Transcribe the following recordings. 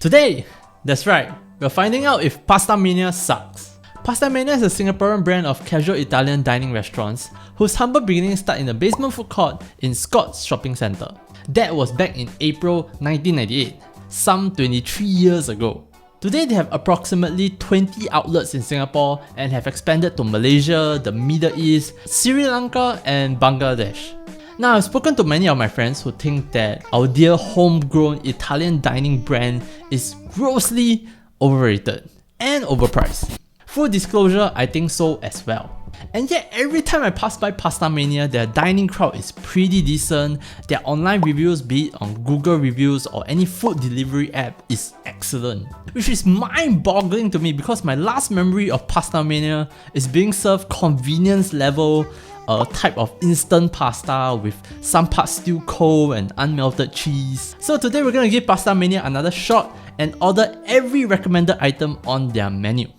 Today, that's right, we're finding out if Pastamania sucks. Pastamania is a Singaporean brand of casual Italian dining restaurants whose humble beginnings start in the basement food court in Scott's shopping centre. That was back in April 1998, some 23 years ago. Today they have approximately 20 outlets in Singapore and have expanded to Malaysia, the Middle East, Sri Lanka and Bangladesh. Now, I've spoken to many of my friends who think that our dear homegrown Italian dining brand is grossly overrated and overpriced. Full disclosure, I think so as well. And yet every time I pass by Pastamania, their dining crowd is pretty decent, their online reviews, be it on Google reviews or any food delivery app, is excellent. Which is mind-boggling to me because my last memory of Pastamania is being served convenience level type of instant pasta with some parts still cold and unmelted cheese. So today we're gonna give Pastamania another shot and order every recommended item on their menu.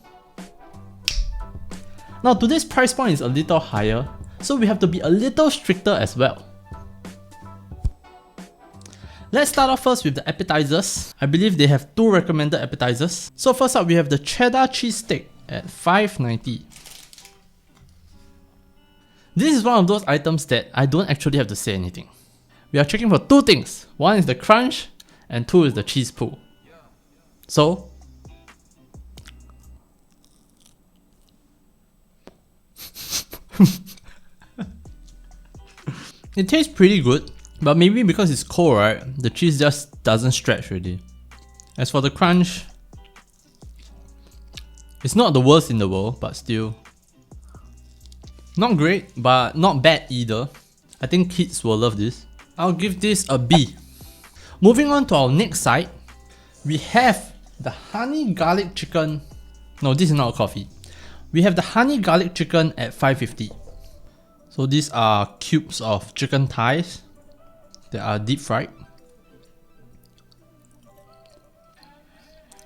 Now today's price point is a little higher, so we have to be a little stricter as well. Let's start off first with the appetizers. I believe they have 2 recommended appetizers. So first up we have the cheddar cheese steak at $5.90. This is one of those items that I don't actually have to say anything. We are checking for 2 things. 1 is the crunch and 2 is the cheese pool. So, it tastes pretty good, but maybe because it's cold, right? The cheese just doesn't stretch really. As for the crunch, it's not the worst in the world, but still not great, but not bad either. I think kids will love this. I'll give this a B. Moving on to our next side, we have the honey garlic chicken. No, this is not a coffee. We have the honey garlic chicken at $5.50. So these are cubes of chicken thighs that are deep fried.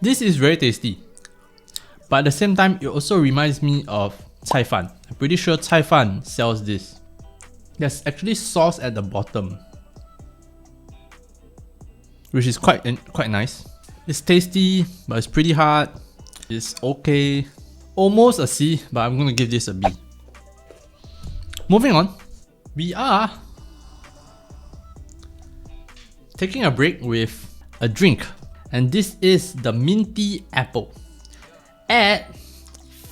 This is very tasty, but at the same time it also reminds me of cai fan. I'm pretty sure cai fan sells this. There's actually sauce at the bottom, which is quite nice. It's tasty, but it's pretty hard. It's okay. Almost a C, but I'm gonna give this a B. Moving on, we are taking a break with a drink, and this is the minty apple at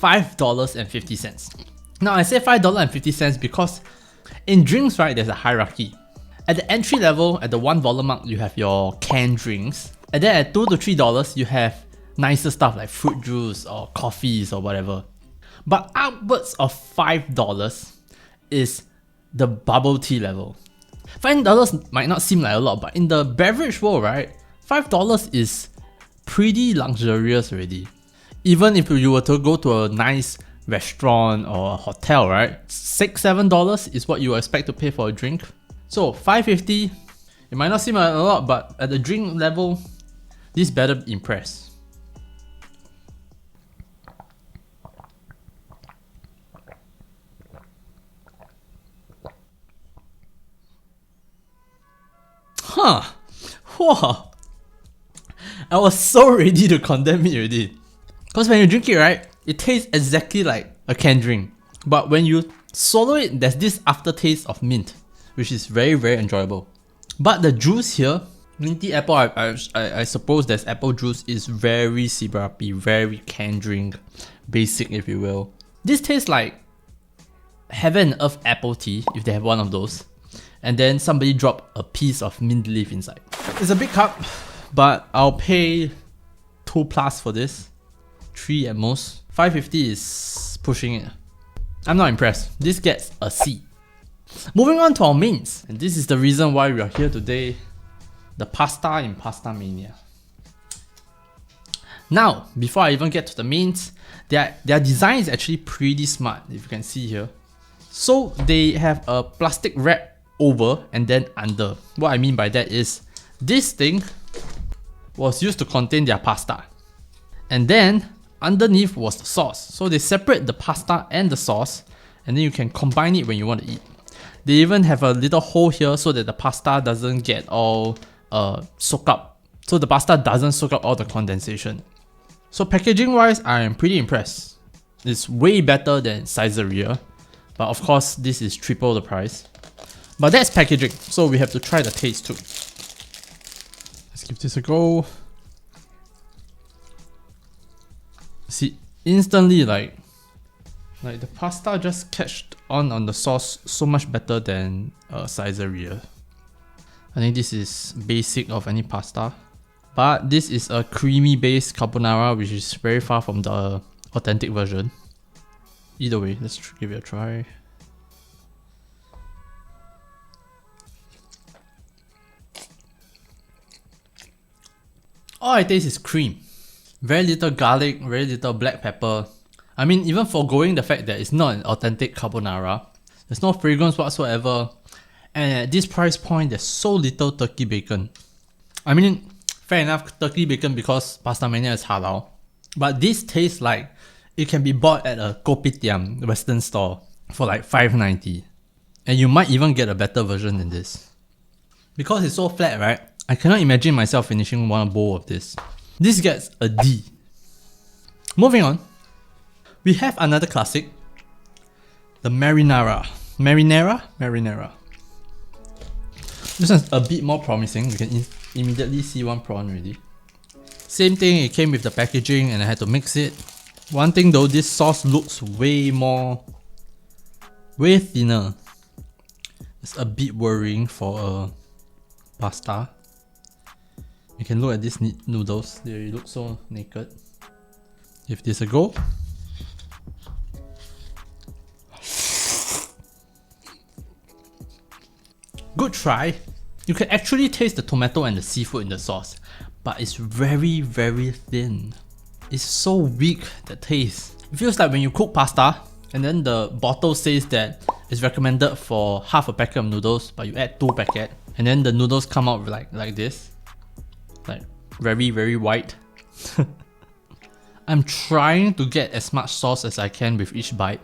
$5.50. Now I say $5.50 because in drinks, right, there's a hierarchy. At the entry level, at the $1 mark, you have your canned drinks, and then at $2 to $3 you have nicer stuff like fruit juice or coffees or whatever. But upwards of $5 is the bubble tea level. $5 might not seem like a lot, but in the beverage world, right, $5 is pretty luxurious already. Even if you were to go to a nice restaurant or a hotel, right, $6-7 is what you expect to pay for a drink. So $5.50, it might not seem like a lot, but at the drink level, this better impress. Wow. I was so ready to condemn it already. Because when you drink it, right, it tastes exactly like a canned drink. But when you swallow it, there's this aftertaste of mint, which is very enjoyable. But the juice here, minty apple, I suppose there's apple juice, is very syrupy, very canned drink, basic if you will. This tastes like heaven and earth apple tea, if they have one of those. And then somebody dropped a piece of mint leaf inside. It's a big cup, but I'll pay 2+ for this. 3 at most. $5.50 is pushing it. I'm not impressed. This gets a C. Moving on to our mains, and this is the reason why we are here today. The pasta in Pastamania. Now, before I even get to the mains, their design is actually pretty smart, if you can see here. So they have a plastic wrap over and then under. What I mean by that is this thing was used to contain their pasta, and then underneath was the sauce. So they separate the pasta and the sauce, and then you can combine it when you want to eat. They even have a little hole here so that the pasta doesn't get all soak up so the pasta doesn't soak up all the condensation. So packaging wise, I am pretty impressed. It's way better than Caesarea, but of course this is triple the price. But that's packaging, so we have to try the taste too. Let's give this a go. See, instantly like the pasta just catched on the sauce so much better than Caesarea. I think this is basic of any pasta, but this is a creamy based carbonara, which is very far from the authentic version. Either way, let's give it a try. All I taste is cream. Very little garlic, very little black pepper. I mean, even foregoing the fact that it's not an authentic carbonara, there's no fragrance whatsoever, and at this price point, there's so little turkey bacon. I mean, fair enough, turkey bacon because Pastamania is halal, but this tastes like it can be bought at a kopitiam western store for like $5.90, and you might even get a better version than this. Because it's so flat, right? I cannot imagine myself finishing one bowl of this. This gets a D. Moving on, we have another classic, the Marinara. Marinara. This one's a bit more promising. We can immediately see one prawn already. Same thing, it came with the packaging and I had to mix it. One thing though, this sauce looks way thinner. It's a bit worrying for a pasta. You can look at these noodles, they look so naked. Give this a go. Good try. You can actually taste the tomato and the seafood in the sauce, but it's very thin. It's so weak, the taste. It feels like when you cook pasta and then the bottle says that it's recommended for half a packet of noodles, but you add 2 packets and then the noodles come out like this. Like very white. I'm trying to get as much sauce as I can with each bite,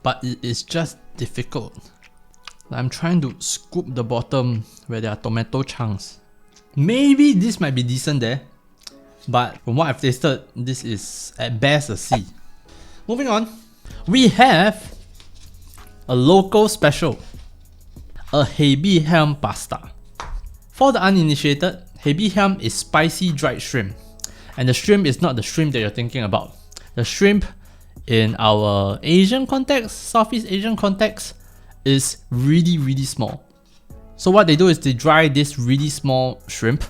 but it is just difficult. I'm trying to scoop the bottom where there are tomato chunks. Maybe this might be decent there, but from what I've tasted, this is at best a C. Moving on, we have a local special, a Happy Ham pasta. For the uninitiated, Happy Ham is spicy dried shrimp, and the shrimp is not the shrimp that you're thinking about. The shrimp in our Asian context, Southeast Asian context, is really small. So what they do is they dry this really small shrimp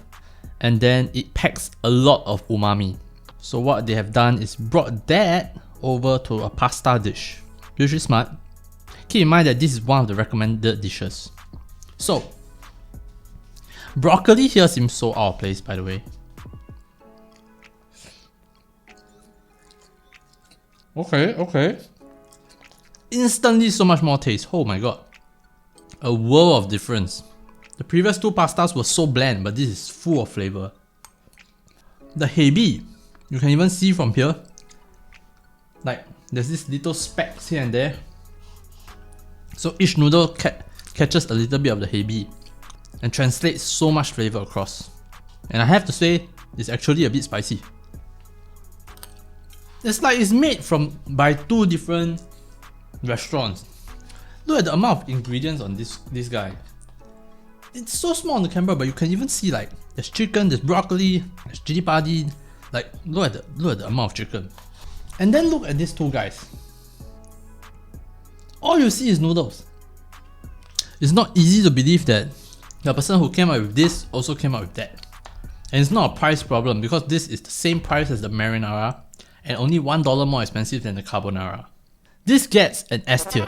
and then it packs a lot of umami. So what they have done is brought that over to a pasta dish. Which is smart. Keep in mind that this is one of the recommended dishes. So broccoli here seems so out of place, by the way. Okay. Instantly so much more taste. Oh my god. A world of difference. The previous 2 pastas were so bland, but this is full of flavor. The hebi, you can even see from here, like there's this little specks here and there. So each noodle catches a little bit of the hebi and translates so much flavor across. And I have to say, it's actually a bit spicy. It's like it's made by 2 different restaurants. Look at the amount of ingredients on this guy. It's so small on the camera, but you can even see like there's chicken, there's broccoli, there's chili padi. Like look at the amount of chicken. And then look at these 2 guys. All you see is noodles. It's not easy to believe that the person who came up with this also came up with that. And it's not a price problem because this is the same price as the Marinara and only $1 more expensive than the Carbonara. This gets an S tier.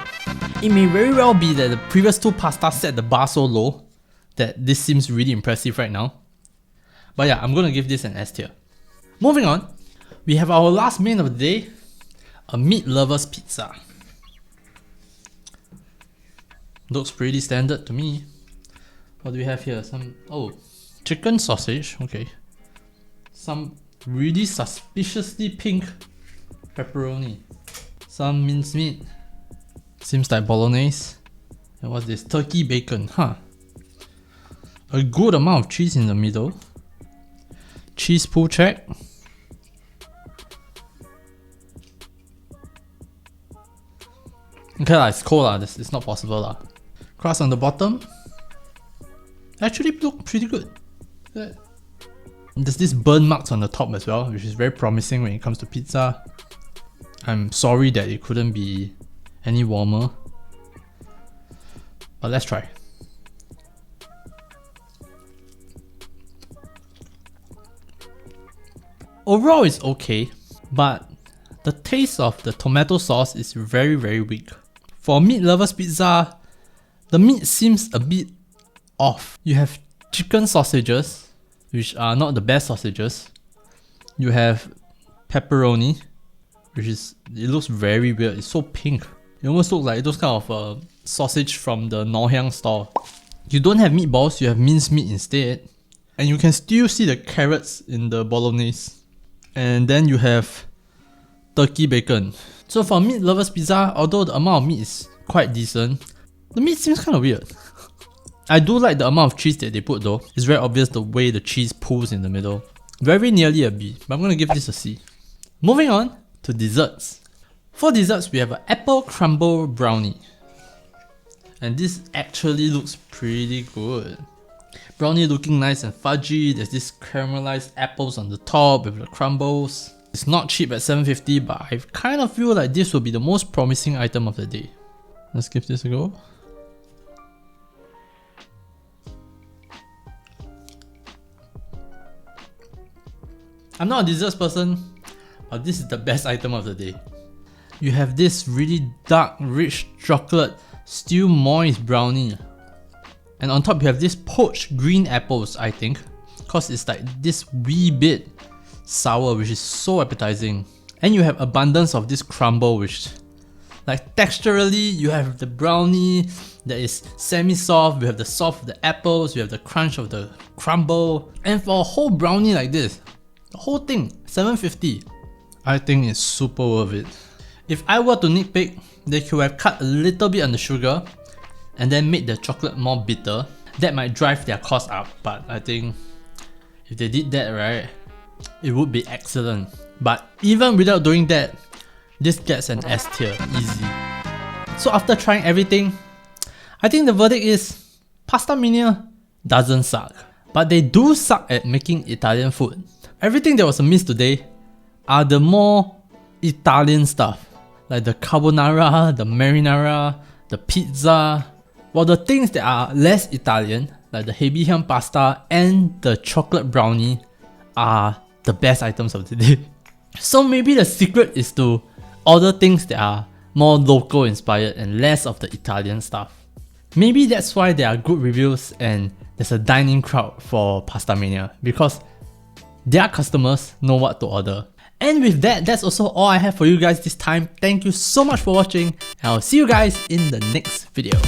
It may very well be that the previous 2 pastas set the bar so low that this seems really impressive right now. But yeah, I'm gonna give this an S tier. Moving on, we have our last main of the day, a meat lover's pizza. Looks pretty standard to me. What do we have here? Chicken sausage, okay. Some really suspiciously pink pepperoni. Some mincemeat. Seems like bolognese. And what's this? Turkey bacon, huh? A good amount of cheese in the middle. Cheese pull check. Okay lah, it's cold lah, it's not possible lah. Crust on the bottom. Actually look pretty good. There's this burn marks on the top as well, which is very promising when it comes to pizza. I'm sorry that it couldn't be any warmer. But let's try. Overall it's okay, but the taste of the tomato sauce is very weak. For meat lovers pizza, the meat seems a bit off. You have chicken sausages, which are not the best sausages. You have pepperoni, which is, it looks very weird. It's so pink. It almost looks like those kind of sausage from the Ngoh Hiang store. You don't have meatballs, you have minced meat instead. And you can still see the carrots in the bolognese. And then you have turkey bacon. So for meat lovers pizza, although the amount of meat is quite decent, the meat seems kind of weird. I do like the amount of cheese that they put though. It's very obvious the way the cheese pulls in the middle. Very nearly a B, but I'm gonna give this a C. Moving on to desserts. For desserts, we have an apple crumble brownie. And this actually looks pretty good. Brownie looking nice and fudgy. There's this caramelized apples on the top with the crumbles. It's not cheap at $7.50, but I kind of feel like this will be the most promising item of the day. Let's give this a go. I'm not a desserts person, but this is the best item of the day. You have this really dark, rich chocolate, still moist brownie. And on top you have this poached green apples, I think, cause it's like this wee bit sour, which is so appetizing. And you have abundance of this crumble, which, like, texturally you have the brownie that is semi-soft, you have the soft of the apples, you have the crunch of the crumble. And for a whole brownie like this, the whole thing, $7.50, I think it's super worth it. If I were to nitpick, they could have cut a little bit on the sugar and then made the chocolate more bitter. That might drive their cost up, but I think if they did that right, it would be excellent. But even without doing that, this gets an S tier, easy. So after trying everything, I think the verdict is Pastamania doesn't suck, but they do suck at making Italian food. Everything that was a miss today are the more Italian stuff, like the Carbonara, the Marinara, the pizza, while the things that are less Italian, like the Riddiman pasta and the chocolate brownie, are the best items of the day. So maybe the secret is to order things that are more local inspired and less of the Italian stuff. Maybe that's why there are good reviews and there's a dine-in crowd for Pastamania, because their customers know what to order. And with that, that's also all I have for you guys this time. Thank you so much for watching, and I'll see you guys in the next video.